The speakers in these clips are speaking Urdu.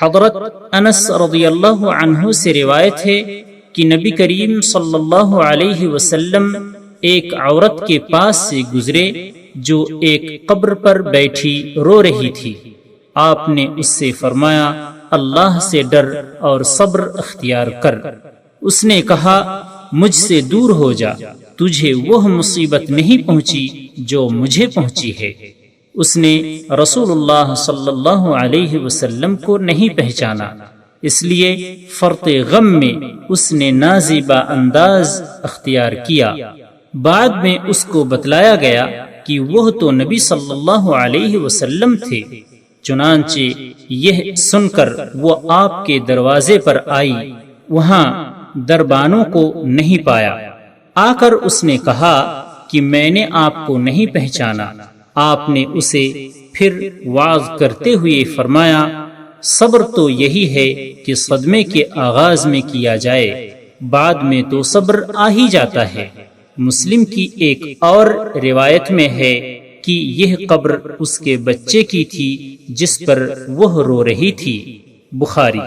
حضرت انس رضی اللہ عنہ سے روایت ہے کہ نبی کریم صلی اللہ علیہ وسلم ایک عورت کے پاس سے گزرے جو ایک قبر پر بیٹھی رو رہی تھی۔ آپ نے اس سے فرمایا اللہ سے ڈر اور صبر اختیار کر۔ اس نے کہا مجھ سے دور ہو جا، تجھے وہ مصیبت نہیں پہنچی جو مجھے پہنچی ہے۔ اس نے رسول اللہ صلی اللہ علیہ وسلم کو نہیں پہچانا، اس لیے فرط غم میں اس نے نازیبا انداز اختیار کیا۔ بعد میں اس کو بتلایا گیا کہ وہ تو نبی صلی اللہ علیہ وسلم تھے، چنانچہ یہ سن کر وہ آپ کے دروازے پر آئی، وہاں دربانوں کو نہیں پایا۔ آ کر اس نے کہا کہ میں نے آپ کو نہیں پہچانا۔ آپ نے اسے پھر وعظ کرتے ہوئے فرمایا صبر تو یہی ہے کہ صدمے کے آغاز میں کیا جائے، بعد میں تو صبر آ ہی جاتا ہے۔ مسلم کی ایک اور روایت میں ہے کہ یہ قبر اس کے بچے کی تھی جس پر وہ رو رہی تھی۔ بخاری۔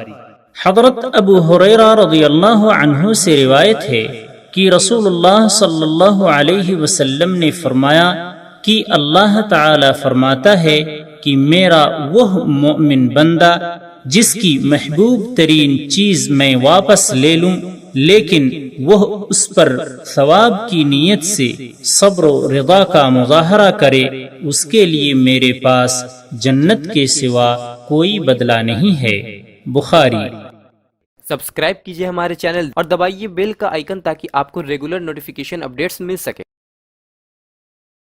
حضرت ابو ہریرہ رضی اللہ عنہ سے روایت ہے کہ رسول اللہ صلی اللہ علیہ وسلم نے فرمایا کہ اللہ تعالی فرماتا ہے کہ میرا وہ مومن بندہ جس کی محبوب ترین چیز میں واپس لے لوں لیکن وہ اس پر ثواب کی نیت سے صبر و رضا کا مظاہرہ کرے، اس کے لیے میرے پاس جنت کے سوا کوئی بدلہ نہیں ہے۔ بخاری۔ سبسکرائب کیجئے ہمارے چینل اور دبائیے بیل کا آئیکن تاکہ آپ کو ریگولر نوٹیفیکیشن اپڈیٹس مل سکے۔